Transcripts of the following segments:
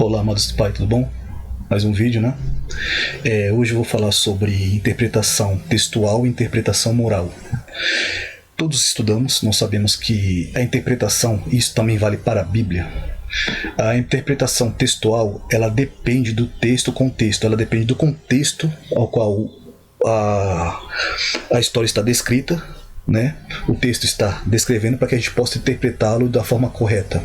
Olá, amados Pai, tudo bom? Mais um vídeo, né? Hoje eu vou falar sobre interpretação textual e interpretação moral. Todos estudamos, nós sabemos que a interpretação, isso também vale para a Bíblia. A interpretação textual, ela depende do contexto, ela depende do contexto ao qual a história está descrita, né? O texto está descrevendo, para que a gente possa interpretá-lo da forma correta.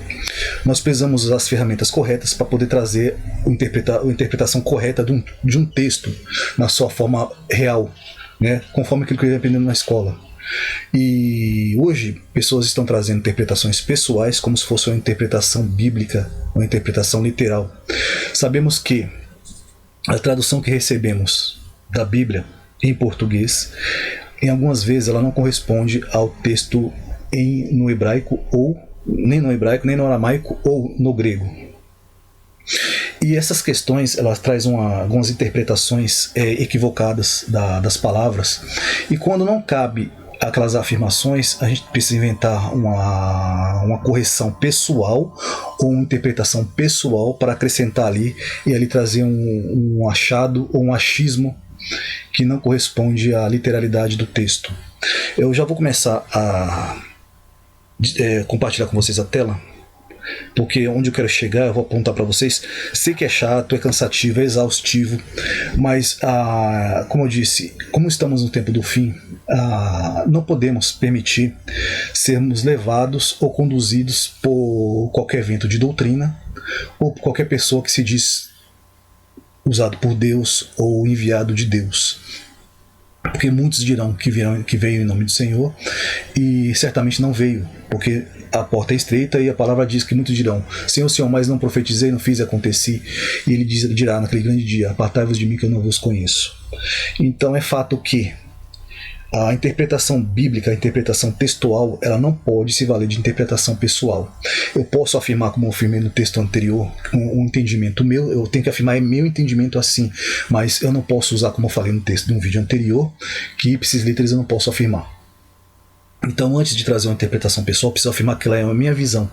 Nós precisamos usar as ferramentas corretas para poder trazer a interpretação correta de um texto na sua forma real, né? Conforme aquilo que eu ia aprendendo na escola. E hoje pessoas estão trazendo interpretações pessoais como se fosse uma interpretação bíblica, uma interpretação literal. Sabemos que a tradução que recebemos da Bíblia em português, em algumas vezes ela não corresponde ao texto no hebraico, ou nem no hebraico, nem no aramaico ou no grego. E essas questões, elas trazem algumas interpretações equivocadas das palavras, e quando não cabe aquelas afirmações, a gente precisa inventar uma correção pessoal ou uma interpretação pessoal para acrescentar ali e ali trazer um achado ou um achismo que não corresponde à literalidade do texto. Eu já vou começar a compartilhar com vocês a tela, porque onde eu quero chegar eu vou apontar para vocês. Sei que é chato, é cansativo, é exaustivo, mas como eu disse, como estamos no tempo do fim, não podemos permitir sermos levados ou conduzidos por qualquer vento de doutrina ou por qualquer pessoa que se diz usado por Deus ou enviado de Deus. Porque muitos dirão que veio em nome do Senhor, e certamente não veio, porque a porta é estreita e a palavra diz que muitos dirão: Senhor, Senhor, mas não profetizei, não fiz e aconteci. E ele dirá naquele grande dia: apartai-vos de mim que eu não vos conheço. Então é fato que a interpretação bíblica, a interpretação textual, ela não pode se valer de interpretação pessoal. Eu posso afirmar, como eu afirmei no texto anterior, um entendimento meu, eu tenho que afirmar, é meu entendimento assim, mas eu não posso usar, como eu falei no texto de um vídeo anterior, que ipsis literis eu não posso afirmar. Então, antes de trazer uma interpretação pessoal, eu preciso afirmar que ela é a minha visão.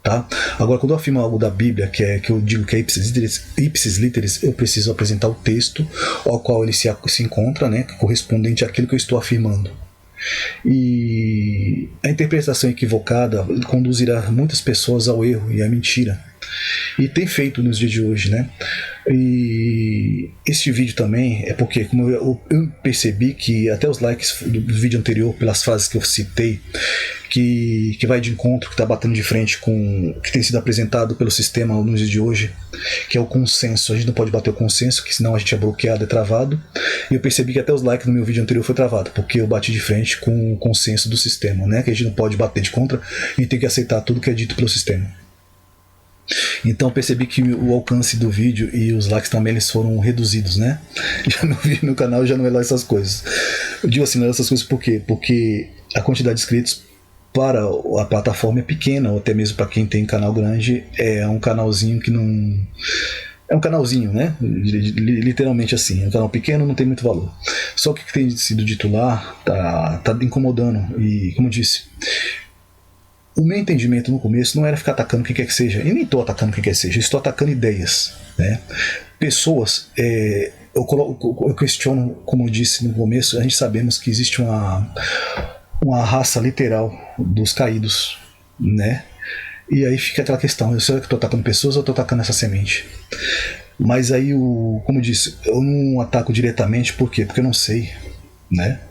Tá? Agora, quando eu afirmo algo da Bíblia, que eu digo que é ipsis literis, eu preciso apresentar o texto ao qual ele se encontra, né, correspondente àquilo que eu estou afirmando. E a interpretação equivocada conduzirá muitas pessoas ao erro e à mentira. E tem feito nos dias de hoje, né? E este vídeo também é porque, como eu percebi que até os likes do vídeo anterior, pelas frases que eu citei, que vai de encontro, que está batendo de frente com o que tem sido apresentado pelo sistema nos dias de hoje, que é o consenso. A gente não pode bater o consenso, que senão a gente é bloqueado, é travado. E eu percebi que até os likes no meu vídeo anterior foi travado, porque eu bati de frente com o consenso do sistema, né? Que a gente não pode bater de contra, a gente tem que aceitar tudo que é dito pelo sistema. Então eu percebi que o alcance do vídeo e os likes também eles foram reduzidos, né? Já meu canal já não é lá essas coisas. Eu digo assim, não é essas coisas por quê? Porque a quantidade de inscritos para a plataforma é pequena, ou até mesmo para quem tem canal grande, é um canalzinho que não... É um canalzinho, né? Literalmente assim, é um canal pequeno, não tem muito valor. Só que o que tem sido dito lá tá incomodando, e como eu disse, o meu entendimento no começo não era ficar atacando o que quer que seja, e nem estou atacando o que quer que seja, estou atacando ideias, né? Pessoas, eu questiono, como eu disse no começo, a gente sabemos que existe uma raça literal dos caídos, né? E aí fica aquela questão: será que eu estou atacando pessoas ou estou atacando essa semente? Mas aí, como eu disse, eu não ataco diretamente, por quê? Porque eu não sei, né?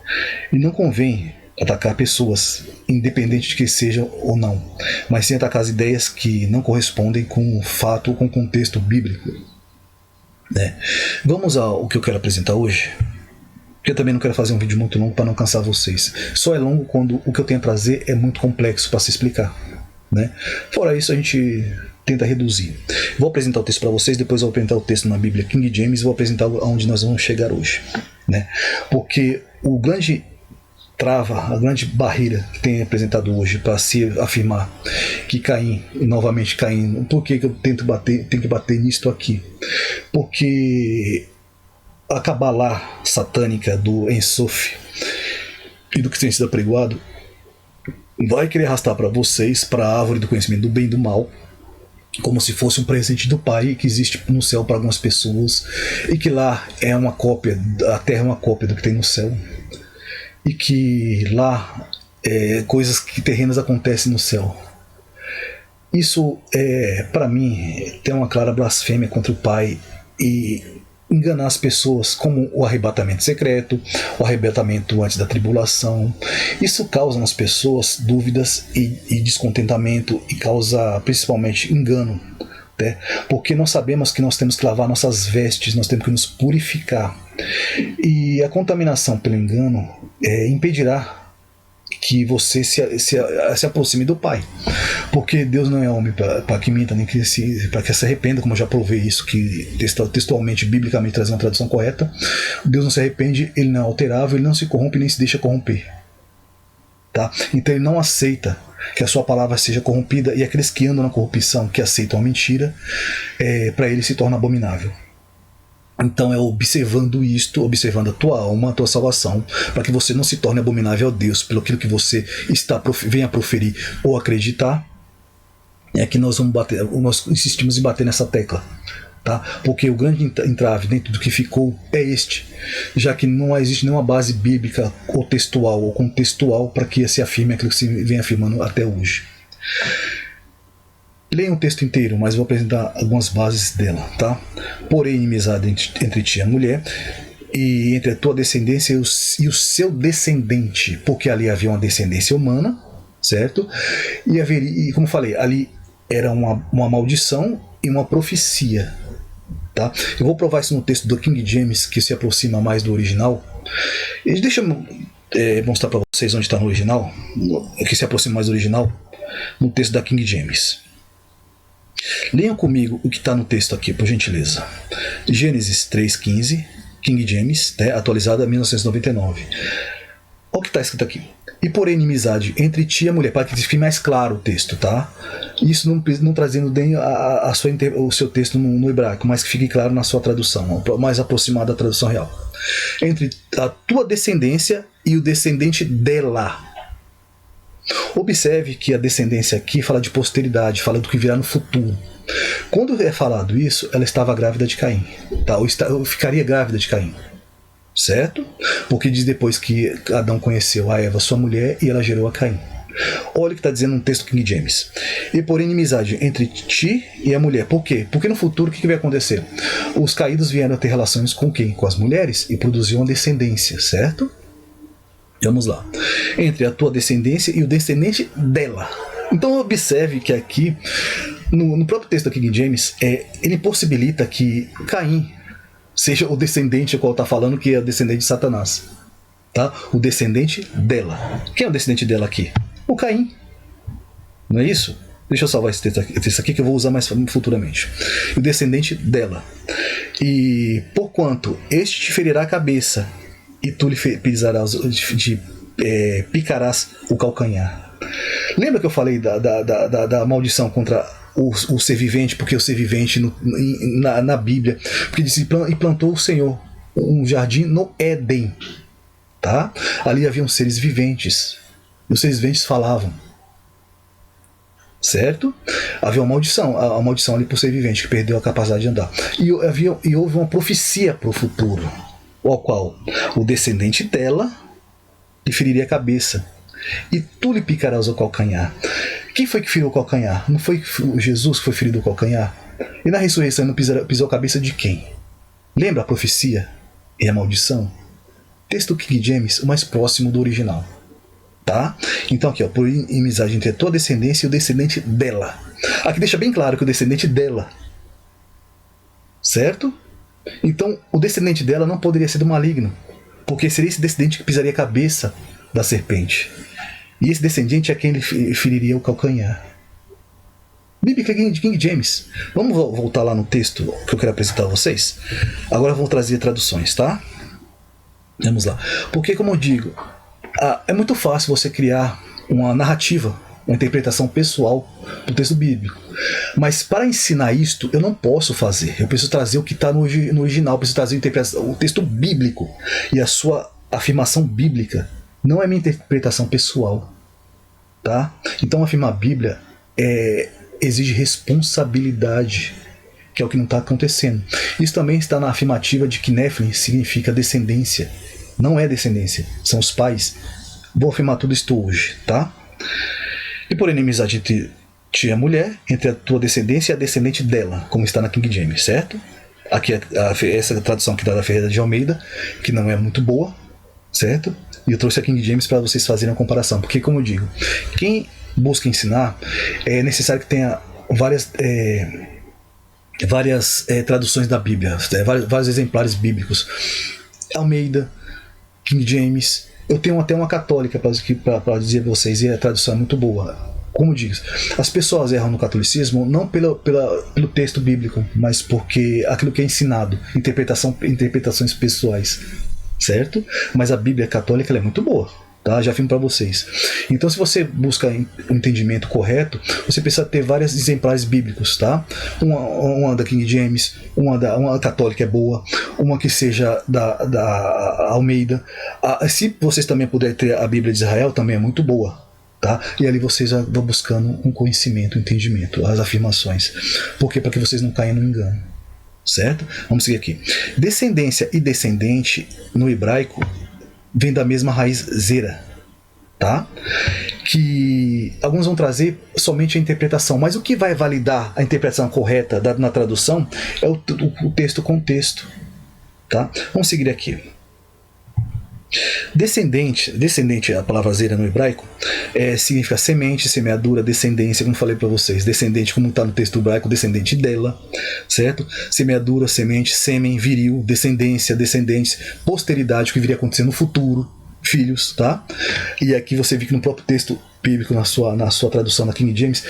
E não convém atacar pessoas, independente de que seja ou não, mas sim atacar as ideias que não correspondem com o fato ou com o contexto bíblico, né? Vamos ao que eu quero apresentar hoje, porque eu também não quero fazer um vídeo muito longo para não cansar vocês. Só é longo quando o que eu tenho a trazer é muito complexo para se explicar, né? Fora isso, a gente tenta reduzir. Vou apresentar o texto para vocês, depois eu vou apresentar o texto na Bíblia King James e vou apresentar aonde nós vamos chegar hoje, né? Porque a grande barreira que tem apresentado hoje para se afirmar que Caim, novamente Caim, por que eu tenho que bater nisto aqui? Porque a cabalá satânica do Ensof e do que tem sido apregoado vai querer arrastar para vocês, para a árvore do conhecimento do bem e do mal, como se fosse um presente do Pai que existe no céu para algumas pessoas, e que lá é uma cópia, a Terra é uma cópia do que tem no céu, e que lá coisas que terrenas acontecem no céu. Isso, para mim, tem uma clara blasfêmia contra o Pai e enganar as pessoas, como o arrebatamento secreto, o arrebatamento antes da tribulação. Isso causa nas pessoas dúvidas e descontentamento, e causa principalmente engano, né? Porque nós sabemos que nós temos que lavar nossas vestes, nós temos que nos purificar, e a contaminação pelo engano impedirá que você se aproxime do Pai, porque Deus não é homem para que minta, nem para que se arrependa, como eu já provei isso, que textualmente, biblicamente, trazendo uma tradução correta. Deus não se arrepende, ele não é alterável, ele não se corrompe nem se deixa corromper, tá? Então ele não aceita que a sua palavra seja corrompida, e aqueles que andam na corrupção, que aceitam a mentira, para ele se torna abominável. Então é observando isto, observando a tua alma, a tua salvação, para que você não se torne abominável a Deus pelo aquilo que você venha proferir ou acreditar, é que nós insistimos em bater nessa tecla, tá? Porque o grande entrave dentro do que ficou é este, já que não existe nenhuma base bíblica ou textual ou contextual para que se afirme aquilo que se vem afirmando até hoje. Leia um texto inteiro, mas vou apresentar algumas bases dela, tá? Porém, inimizade entre ti e a mulher, e entre a tua descendência e o seu descendente, porque ali havia uma descendência humana, certo? E como falei, ali era uma maldição e uma profecia, tá? Eu vou provar isso no texto do King James, que se aproxima mais do original. E deixa eu mostrar para vocês onde está no original, que se aproxima mais do original, no texto da King James. Leiam comigo o que está no texto aqui, por gentileza. Gênesis 3,15, King James, atualizada 1999. Olha o que está escrito aqui. E porém inimizade entre ti e a mulher, para que fique mais claro o texto, tá? Isso não trazendo nem o seu texto no hebraico, mas que fique claro na sua tradução, mais aproximada da tradução real. Entre a tua descendência e o descendente dela. Observe que a descendência aqui fala de posteridade, fala do que virá no futuro. Quando é falado isso, ela estava grávida de Caim, tá? Ou ficaria grávida de Caim, certo? Porque diz depois que Adão conheceu a Eva, sua mulher, e ela gerou a Caim. Olha o que está dizendo no texto King James. E por inimizade entre ti e a mulher. Por quê? Porque no futuro o que vai acontecer? Os caídos vieram a ter relações com quem? Com as mulheres, e produziam uma descendência, certo? Vamos lá. Entre a tua descendência e o descendente dela. Então observe que aqui, no próprio texto do King James, ele possibilita que Caim seja o descendente ao qual está falando, que é o descendente de Satanás. Tá? O descendente dela. Quem é o descendente dela aqui? O Caim. Não é isso? Deixa eu salvar esse texto aqui que eu vou usar mais futuramente. O descendente dela. E porquanto este te ferirá a cabeça, e tu lhe pisarás, picarás o calcanhar. Lembra que eu falei da maldição contra o ser vivente, porque o ser vivente na Bíblia, porque disse, e plantou o Senhor um jardim no Éden, tá? Ali haviam seres viventes, e os seres viventes falavam, certo? Havia uma maldição, a maldição ali por ser vivente, que perdeu a capacidade de andar, e houve uma profecia para o futuro, ao qual o descendente dela lhe feriria a cabeça, e tu lhe picarás o calcanhar. Quem foi que feriu o calcanhar? Não foi Jesus que foi ferido o calcanhar? E na ressurreição não pisou a cabeça de quem? Lembra a profecia e a maldição? Texto King James, o mais próximo do original, tá? Então aqui, ó, por inimizade entre a tua descendência e o descendente dela. Aqui deixa bem claro que o descendente dela, certo? Então, o descendente dela não poderia ser do maligno, porque seria esse descendente que pisaria a cabeça da serpente. E esse descendente é quem lhe feriria o calcanhar. Bíblia de King James. Vamos voltar lá no texto que eu quero apresentar a vocês? Agora eu vou trazer traduções, tá? Vamos lá. Porque, como eu digo, é muito fácil você criar uma narrativa, uma interpretação pessoal do texto bíblico. Mas para ensinar isto, eu não posso fazer. Eu preciso trazer o que está no original, eu preciso trazer o texto bíblico e a sua afirmação bíblica. Não é minha interpretação pessoal, tá? Então afirmar a Bíblia exige responsabilidade, que é o que não está acontecendo. Isso também está na afirmativa de que Nephilim significa descendência. Não é descendência, são os pais. Vou afirmar tudo isto hoje, tá? E por inimizade entre ti e a mulher, entre a tua descendência e a descendente dela, como está na King James, certo? Aqui essa tradução aqui da Ferreira de Almeida, que não é muito boa, certo? E eu trouxe a King James para vocês fazerem a comparação, porque, como eu digo, quem busca ensinar, é necessário que tenha várias traduções da Bíblia, vários exemplares bíblicos. Almeida, King James. Eu tenho até uma católica para dizer para vocês, e a tradução é muito boa. Como diz, as pessoas erram no catolicismo não pelo texto bíblico, mas porque aquilo que é ensinado, interpretações pessoais, certo? Mas a Bíblia católica ela é muito boa, tá? Já afirmo para vocês. Então, se você busca um entendimento correto, você precisa ter vários exemplares bíblicos, tá? Uma da King James, uma católica é boa, uma que seja da Almeida. Se vocês também puderem ter a Bíblia de Israel, também é muito boa. Tá? E ali vocês vão buscando um conhecimento, um entendimento, as afirmações. Por quê? Para que vocês não caiam no engano. Certo? Vamos seguir aqui. Descendência e descendente, no hebraico, vem da mesma raiz zera. Tá? Que alguns vão trazer somente a interpretação, mas o que vai validar a interpretação correta na tradução é o texto-contexto. Tá? Vamos seguir aqui. Descendente, a palavra zera no hebraico, significa semente, semeadura, descendência, como falei para vocês. Descendente, como está no texto hebraico, descendente dela, certo? Semeadura, semente, sêmen, viril, descendência, descendentes, posteridade, o que viria a acontecer no futuro, filhos, tá? E aqui você vê que no próprio texto bíblico, na sua tradução da King James,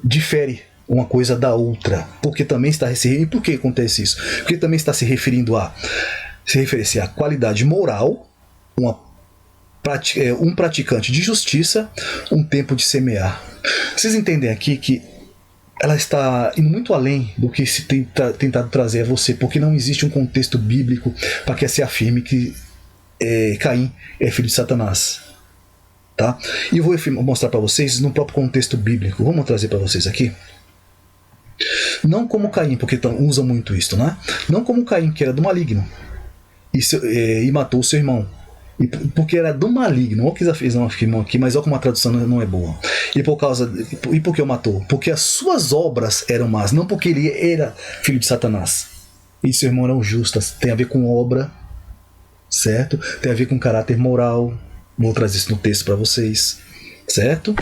difere uma coisa da outra, porque também está se referindo. E por que acontece isso? Porque também está se referindo a qualidade moral, um praticante de justiça, um tempo de semear. Vocês entendem aqui que ela está indo muito além do que se tem tentado trazer a você, porque não existe um contexto bíblico para que se afirme que Caim é filho de Satanás. Tá? E eu vou mostrar para vocês no próprio contexto bíblico. Vamos trazer para vocês aqui. Não como Caim, porque usam muito isso, né? Não como Caim, que era do maligno e matou seu irmão. Porque era do maligno. Olha que já fez uma afirmação aqui, mas olha como a tradução não é boa. E por que o matou? Porque as suas obras eram más, não porque ele era filho de Satanás. E seu irmão eram justas. Tem a ver com obra, certo? Tem a ver com caráter moral. Vou trazer isso no texto para vocês, certo?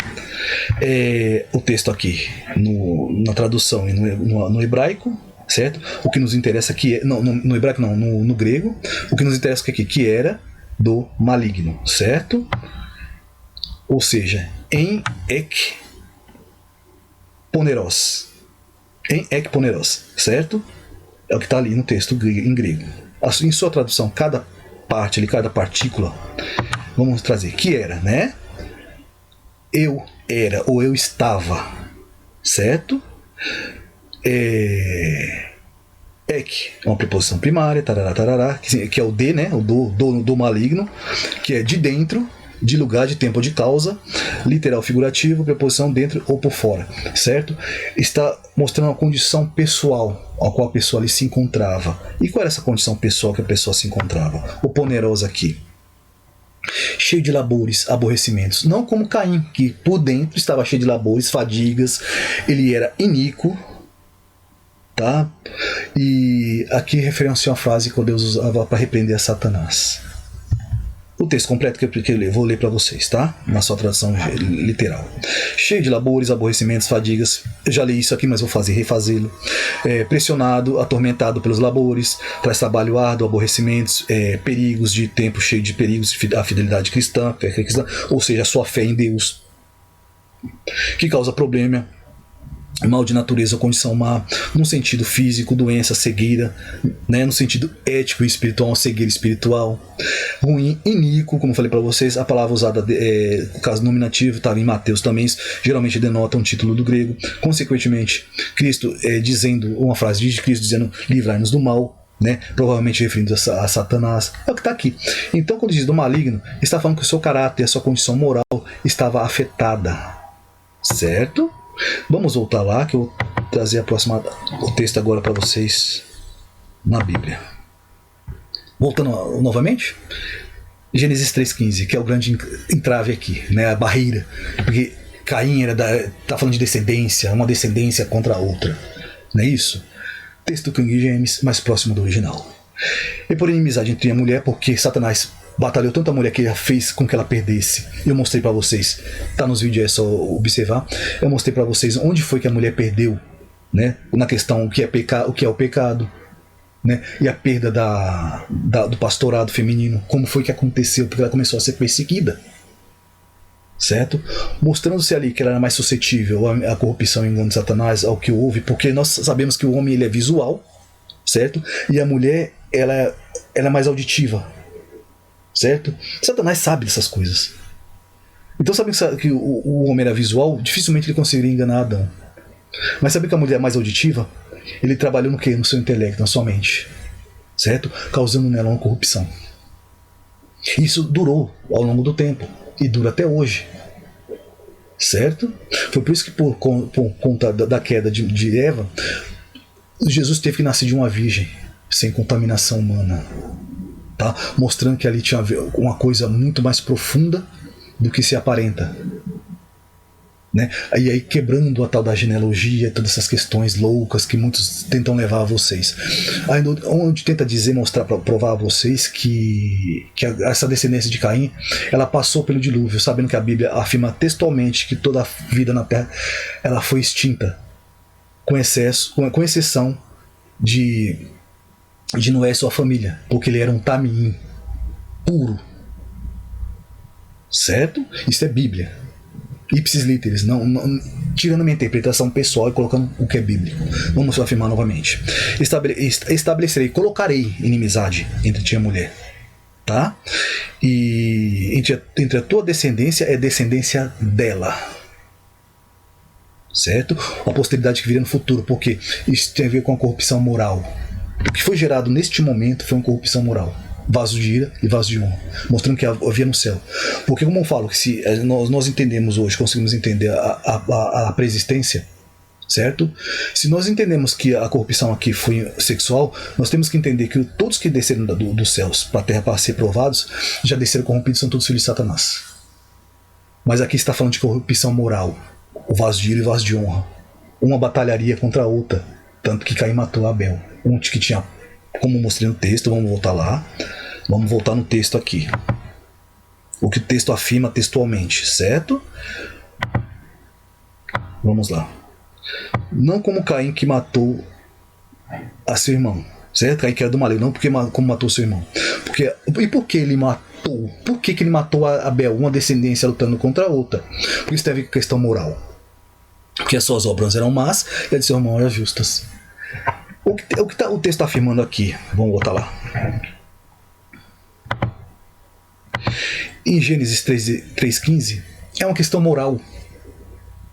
O texto aqui na tradução e no hebraico, certo? O que nos interessa aqui no hebraico não, no grego. O que nos interessa aqui que era do maligno, certo? Ou seja, em ek poneros, certo? É o que está ali no texto em grego. Em sua tradução, cada parte, cada partícula, vamos trazer que era, né? Eu era ou eu estava, certo? Ek é uma preposição primária, tarará, tarará, que é o de, né? O do maligno, que é de dentro, de lugar, de tempo, de causa, literal, figurativo, preposição dentro ou por fora, certo? Está mostrando uma condição pessoal a qual a pessoa ali se encontrava. E qual era essa condição pessoal que a pessoa se encontrava? O poneros aqui. Cheio de labores, aborrecimentos. Não como Caim, que por dentro estava cheio de labores, fadigas, ele era iníquo. Tá? E aqui referencia uma frase que Deus usava para repreender a Satanás. O texto completo que eu vou ler para vocês, tá? Na sua tradução literal. Cheio de labores, aborrecimentos, fadigas. Eu já li isso aqui, mas vou refazê-lo. Pressionado, atormentado pelos labores, traz trabalho árduo, aborrecimentos, perigos de tempo, cheio de perigos, a fidelidade cristã, ou seja, a sua fé em Deus, que causa problema. Mal de natureza ou condição má, no sentido físico, doença, cegueira, né? No sentido ético e espiritual, cegueira espiritual, ruim, iníquo, como falei para vocês, a palavra usada, no caso nominativo, estava em Mateus também, geralmente denota um título do grego. Consequentemente, Cristo dizendo, uma frase de Cristo dizendo, livrai-nos do mal, né? Provavelmente referindo a Satanás, é o que está aqui. Então, quando diz do maligno, está falando que o seu caráter, a sua condição moral estava afetada, certo? Vamos voltar lá, que eu vou trazer o texto agora para vocês na Bíblia. Voltando novamente, Gênesis 3,15, que é o grande entrave aqui, né, a barreira, porque Caim tá falando de descendência, uma descendência contra a outra, não é isso? Texto King James, mais próximo do original. E por inimizade entre a mulher, porque Satanás batalhou tanto a mulher que fez com que ela perdesse. Eu mostrei para vocês, tá nos vídeos, é só observar. Eu mostrei para vocês onde foi que a mulher perdeu, né? Na questão o que é o pecado, né? E a perda do pastorado feminino, como foi que aconteceu, porque ela começou a ser perseguida, certo? Mostrando-se ali que ela era mais suscetível à corrupção e engano de Satanás, ao que houve, porque nós sabemos que o homem ele é visual, certo? E a mulher ela é mais auditiva, certo? Satanás sabe dessas coisas. Então sabe que o homem era visual, dificilmente ele conseguiria enganar Adão. Mas sabe que a mulher é mais auditiva? Ele trabalhou no quê? No seu intelecto, na sua mente, certo? Causando nela uma corrupção. Isso durou ao longo do tempo e dura até hoje, certo? Foi por isso que por conta da queda de Eva, Jesus teve que nascer de uma virgem, sem contaminação humana, tá? Mostrando que ali tinha uma coisa muito mais profunda do que se aparenta, né? E aí quebrando a tal da genealogia, todas essas questões loucas que muitos tentam levar a vocês, aí onde tenta mostrar, para provar a vocês que essa descendência de Caim, ela passou pelo dilúvio, sabendo que a Bíblia afirma textualmente que toda a vida na Terra ela foi extinta, com exceção de Noé e sua família, porque ele era um Tamim puro, certo? Isso é Bíblia. Ipsis literis, não, tirando minha interpretação pessoal e colocando o que é bíblico. Vamos afirmar novamente. Estabelecerei, colocarei inimizade entre ti e a mulher, tá? E entre a tua descendência é descendência dela, certo? A posteridade que viria no futuro, porque isso tem a ver com a corrupção moral. O que foi gerado neste momento foi uma corrupção moral. Vaso de ira e vaso de honra, mostrando que havia no céu. Porque, como eu falo, que se nós entendemos hoje, conseguimos entender a preexistência, certo? Se nós entendemos que a corrupção aqui foi sexual, nós temos que entender que todos que desceram dos céus para a terra para ser provados, já desceram corrompidos, são todos filhos de Satanás. Mas aqui está falando de corrupção moral, o vaso de ira e o vaso de honra. Uma batalharia contra a outra, tanto que Caim matou Abel. Um que tinha, como mostrei no texto, vamos voltar lá. Vamos voltar no texto aqui. O que o texto afirma textualmente, certo? Vamos lá. Não como Caim que matou a seu irmão, certo? Caim que era do maligno, não porque como matou seu irmão. E por que ele matou? Por que ele matou a Abel, uma descendência lutando contra a outra? Porque isso teve questão moral. Porque as suas obras eram más e a de seu irmão eram justas. O que o texto está afirmando aqui? Vamos voltar lá. Em Gênesis 3,15 é uma questão moral,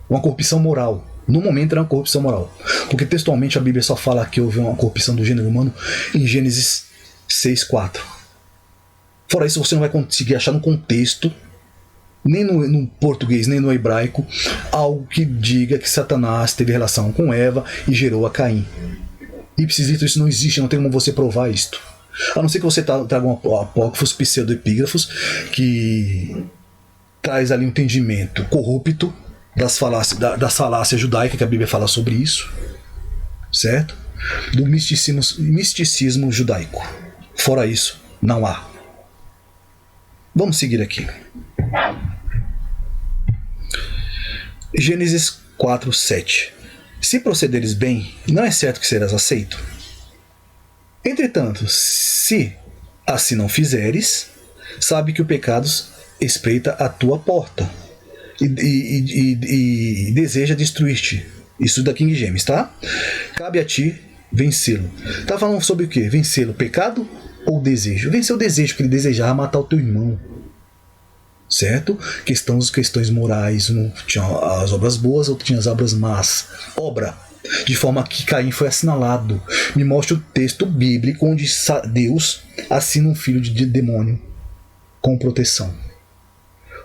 uma corrupção moral. No momento era uma corrupção moral, porque textualmente a Bíblia só fala que houve uma corrupção do gênero humano em Gênesis 6,4. Fora isso, você não vai conseguir achar no contexto, nem no português, nem no hebraico, algo que diga que Satanás teve relação com Eva e gerou a Caim. Ipsis literis, isso não existe, não tem como você provar isto. A não ser que você traga um apócrifos, pseudoepígrafos, que traz ali um entendimento corrupto das falácias judaicas, que a Bíblia fala sobre isso, certo? Do misticismo judaico. Fora isso, não há. Vamos seguir aqui. Gênesis 4:7. Se procederes bem, não é certo que serás aceito. Entretanto, se assim não fizeres, sabe que o pecado espreita a tua porta e deseja destruir-te. Isso da King James, tá? Cabe a ti vencê-lo. Tá falando sobre o quê? Vencê-lo, pecado ou desejo? Vencer o desejo, porque ele desejava matar o teu irmão, certo? Questões morais. Um tinha as obras boas, outro tinha as obras más. Obra, de forma que Caim foi assinalado. Me mostra o texto bíblico onde Deus assina um filho de demônio com proteção.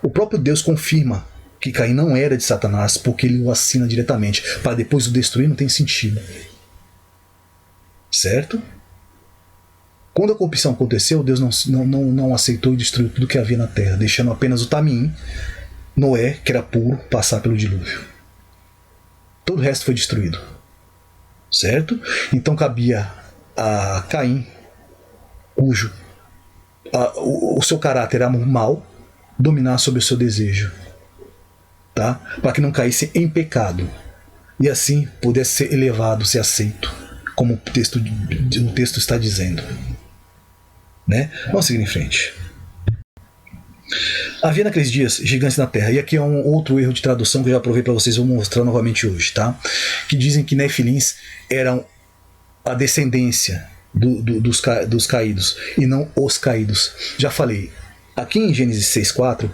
O próprio Deus confirma que Caim não era de Satanás, porque ele o assina diretamente, para depois o destruir, não tem sentido. Certo? Quando a corrupção aconteceu, Deus não aceitou e destruiu tudo que havia na terra, deixando apenas o Tamim, Noé, que era puro, passar pelo dilúvio. Todo o resto foi destruído. Certo? Então cabia a Caim, cujo o seu caráter era mau, dominar sobre o seu desejo, tá? Para que não caísse em pecado e assim pudesse ser elevado, ser aceito, como o texto está dizendo, né? Vamos seguir em frente. Havia naqueles dias gigantes na terra, e aqui é um outro erro de tradução que eu já provei para vocês, vou mostrar novamente hoje, tá? Que dizem que Nefilins eram a descendência dos caídos e não os caídos. Já falei, aqui em Gênesis 6:4,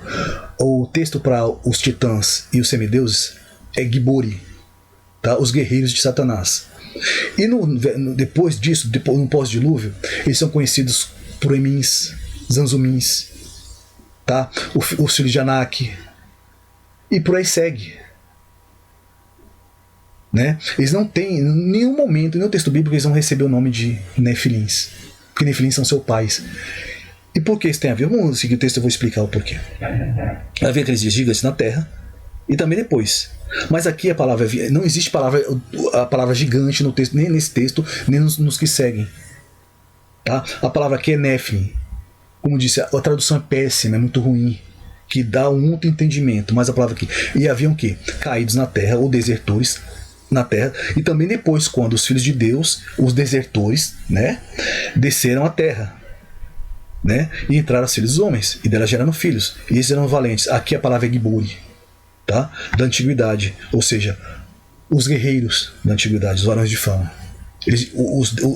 o texto para os titãs e os semideuses é Gibori, tá? Os guerreiros de Satanás. E depois disso, no pós-dilúvio, eles são conhecidos por Emins, Zanzumins, tá? Os filhos de Anak, e por aí segue. Né? Eles não têm, em nenhum momento, em nenhum texto bíblico, eles vão receber o nome de Nefilins, porque Nefilins são seus pais. E por que isso tem a ver? Vamos seguir o texto e eu vou explicar o porquê. Havia aqueles dias gigantes na terra, e também depois. Mas aqui a palavra, não existe a palavra gigante no texto, nem nesse texto, nem nos que seguem. Tá? A palavra aqui é Nephilim. Como disse, a tradução é péssima, é muito ruim, que dá um outro entendimento, mas a palavra aqui. E haviam o quê? Caídos na terra, ou desertores na terra, e também depois, quando os filhos de Deus, os desertores, né, desceram à terra, né, e entraram os filhos dos homens, e delas geraram filhos, e eles eram valentes. Aqui a palavra é Gibori, tá? Da antiguidade, ou seja, os guerreiros da antiguidade, os varões de fama.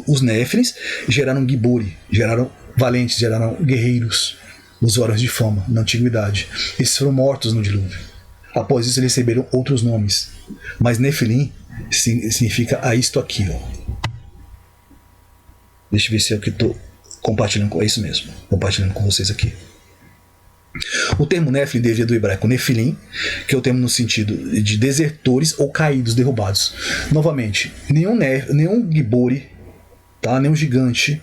Os Néfilins geraram Gibori, geraram valentes, geraram guerreiros, os varões de fama na antiguidade. Eles foram mortos no dilúvio. Após isso eles receberam outros nomes, mas Nefilim significa a isto aqui, ó. Deixa eu ver se é o que estou compartilhando com, é isso mesmo, compartilhando com vocês aqui. O termo Nefilim deriva do hebraico Nefilim, que é o termo no sentido de desertores ou caídos, derrubados. Novamente, nenhum Gibori, tá? Nenhum gigante,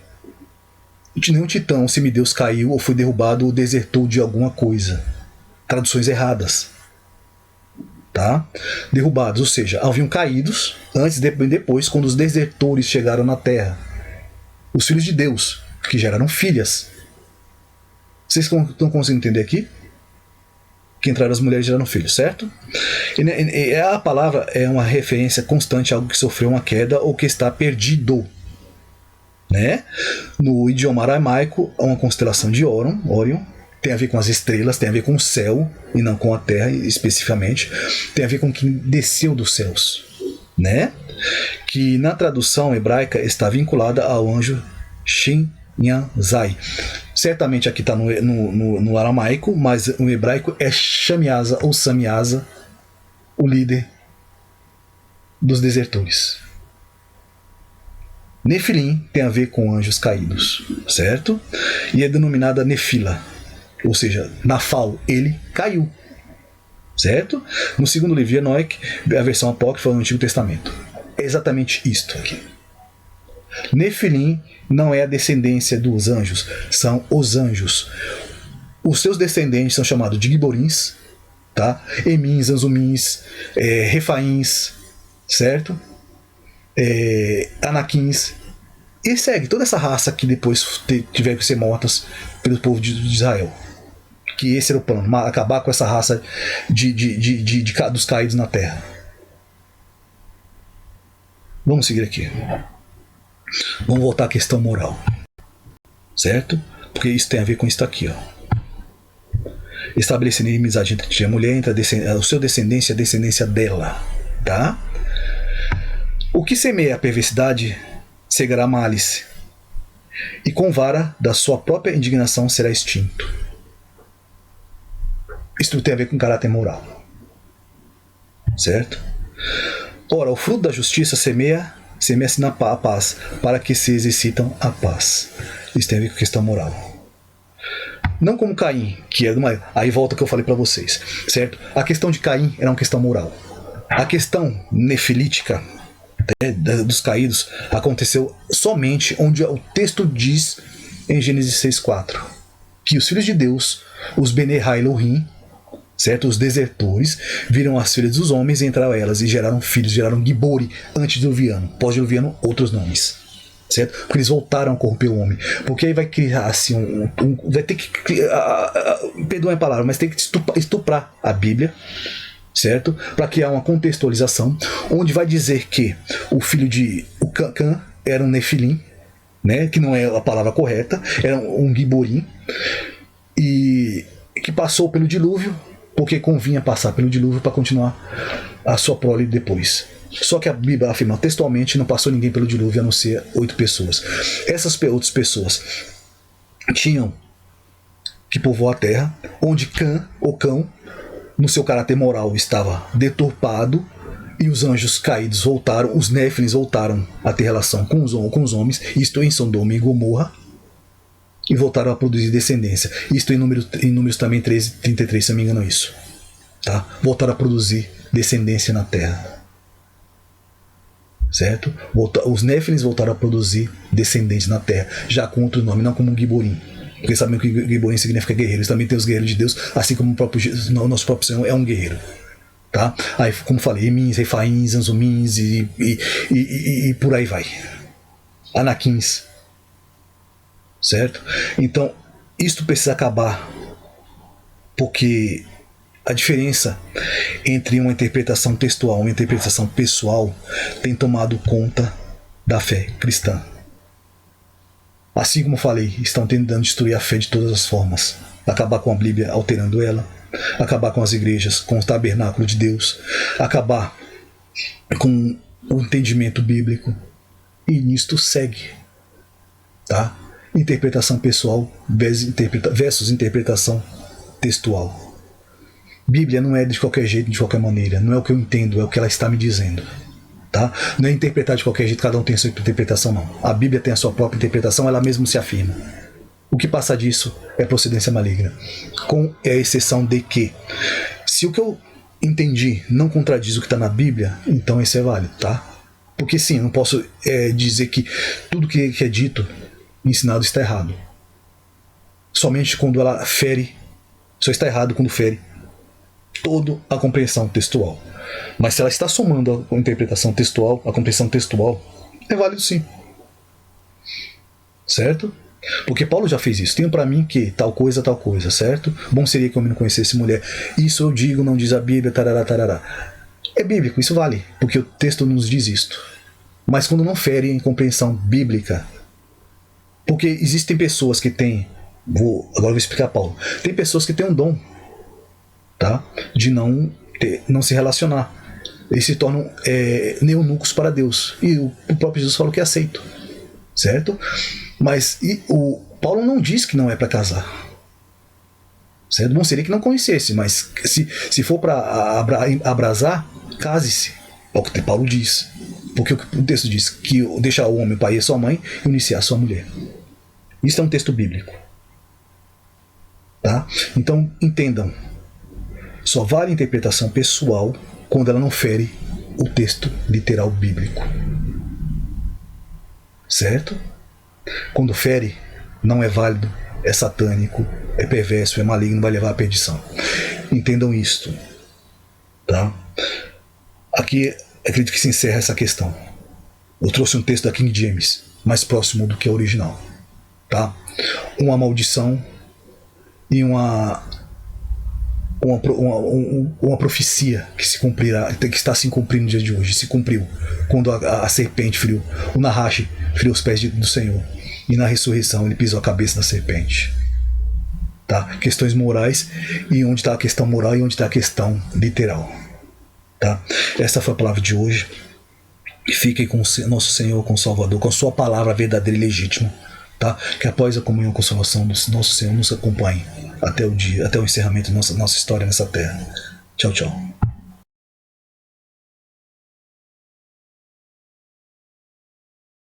nenhum titã, semideus caiu ou foi derrubado ou desertou de alguma coisa. Traduções erradas. Tá? Derrubados, ou seja, haviam caídos antes e depois, quando os desertores chegaram na terra. Os filhos de Deus, que geraram filhas. Vocês estão conseguindo entender aqui? Que entraram as mulheres e geraram filhos, certo? E a palavra é uma referência constante a algo que sofreu uma queda ou que está perdido. Né? No idioma aramaico, uma constelação de Orion tem a ver com as estrelas, tem a ver com o céu e não com a terra especificamente, tem a ver com quem desceu dos céus, né? Que na tradução hebraica está vinculada ao anjo Shin-Yan-Zai. Certamente aqui está no aramaico, mas no hebraico é Shamiasa ou Samiasa, o líder dos desertores. Nefilim tem a ver com anjos caídos, certo? E é denominada Nefila, ou seja, Nafal, ele caiu, certo? No segundo livro de Enoque, a versão apócrifa do Antigo Testamento. É exatamente isto aqui. Nefilim não é a descendência dos anjos, são os anjos. Os seus descendentes são chamados de Giborins, tá? Emins, Anzumins, Refaíns, certo? Anakins, e segue toda essa raça que depois tiveram que ser mortas pelo povo de Israel. Que esse era o plano, acabar com essa raça dos caídos na terra. Vamos seguir aqui. Vamos voltar à questão moral, certo? Porque isso tem a ver com isso aqui, ó. Estabelecendo inimizade entre a mulher, entre o seu descendência e a descendência dela, tá? O que semeia a perversidade cegará malice, e com vara da sua própria indignação será extinto. Isto tem a ver com caráter moral, certo? Ora, o fruto da justiça semeia-se na paz, para que se exercitam a paz. Isso tem a ver com questão moral. Não como Caim, que é uma... Aí volta o que eu falei para vocês, certo? A questão de Caim era uma questão moral. A questão nefilítica, dos caídos, aconteceu somente onde o texto diz em Gênesis 6:4 que os filhos de Deus, os Bene Elohim, certo? Os desertores, viram as filhas dos homens, entraram elas e geraram filhos, geraram Gibori, antediluviano, pós-diluviano, outros nomes. Certo? Porque eles voltaram a corromper o homem. Porque aí vai criar assim vai ter que perdoa a palavra, mas tem que estuprar a Bíblia, certo? Para criar uma contextualização onde vai dizer que o filho de Cã era um Nefilim, né? Que não é a palavra correta, era um Giborim, e que passou pelo dilúvio porque convinha passar pelo dilúvio para continuar a sua prole depois. Só que a Bíblia afirma textualmente: não passou ninguém pelo dilúvio a não ser 8 pessoas. Essas outras pessoas tinham que povoar a terra, onde Cã, ou Cão, no seu caráter moral estava deturpado, e os anjos caídos voltaram, os Néfilins voltaram a ter relação com os homens, isto em Sodoma e Gomorra, e voltaram a produzir descendência. Isto em Números também 13:33, se não me engano, isso. Tá? Voltaram a produzir descendência na terra. Certo? Os Néfilins voltaram a produzir descendentes na terra, já com outro nome, não como um Giborim. Porque sabem que Giborim significa guerreiro. Eles também têm os guerreiros de Deus, assim como o nosso próprio Senhor é um guerreiro. Tá? Aí, como falei, Emins, Refaíns, Anzumins e por aí vai. Anaquins. Certo? Então, isto precisa acabar, porque a diferença entre uma interpretação textual e uma interpretação pessoal tem tomado conta da fé cristã. Assim como falei, estão tentando destruir a fé de todas as formas, acabar com a Bíblia alterando ela, acabar com as igrejas, com o tabernáculo de Deus, acabar com o entendimento bíblico, e nisto segue, tá? Interpretação pessoal versus interpretação textual. Bíblia não é de qualquer jeito, de qualquer maneira. Não é o que eu entendo, é o que ela está me dizendo. Tá? Não é interpretar de qualquer jeito, cada um tem a sua interpretação, não. A Bíblia tem a sua própria interpretação, ela mesma se afirma. O que passa disso é procedência maligna. Com a exceção de que, se o que eu entendi não contradiz o que está na Bíblia, então isso é válido, tá? Porque sim, eu não posso dizer que tudo que é dito, ensinado, está errado. Somente quando ela fere, só está errado quando fere toda a compreensão textual. Mas se ela está somando a interpretação textual, a compreensão textual, é válido sim. Certo? Porque Paulo já fez isso. Tenho para mim que tal coisa, certo? Bom seria que eu não conhecesse mulher. Isso eu digo, não diz a Bíblia, tarará, tarará. É bíblico, isso vale, porque o texto nos diz isto. Mas quando não fere em compreensão bíblica, porque existem pessoas que têm, agora vou explicar Paulo, tem pessoas que têm um dom, tá? De não se relacionar. Eles se tornam eunucos para Deus. E o próprio Jesus falou que é aceito. Certo? Mas o Paulo não diz que não é para casar. Certo? Bom seria que não conhecesse, mas se for para abrasar, case-se. É o que Paulo diz. Porque o texto diz que deixa o homem, o pai e a sua mãe e unir-se à sua mulher. Isso é um texto bíblico. Tá? Então, entendam. Só vale a interpretação pessoal quando ela não fere o texto literal bíblico. Certo? Quando fere, não é válido, é satânico, é perverso, é maligno, vai levar à perdição. Entendam isto. Tá? Aqui, acredito que se encerra essa questão. Eu trouxe um texto da King James, mais próximo do que a original. Tá? Uma maldição e uma profecia que se cumprirá, que está se cumprindo no dia de hoje, se cumpriu quando a serpente feriu, o Nahash feriu os pés do Senhor, e na ressurreição ele pisou a cabeça da serpente. Tá? Questões morais, e onde está a questão moral e onde está a questão literal. Tá? Essa foi a palavra de hoje. Fiquem com o nosso Senhor, com o Salvador, com a sua palavra verdadeira e legítima. Tá? Que após a comunhão com a salvação do nosso Senhor nos acompanhe até o encerramento da nossa história nessa terra. Tchau, tchau.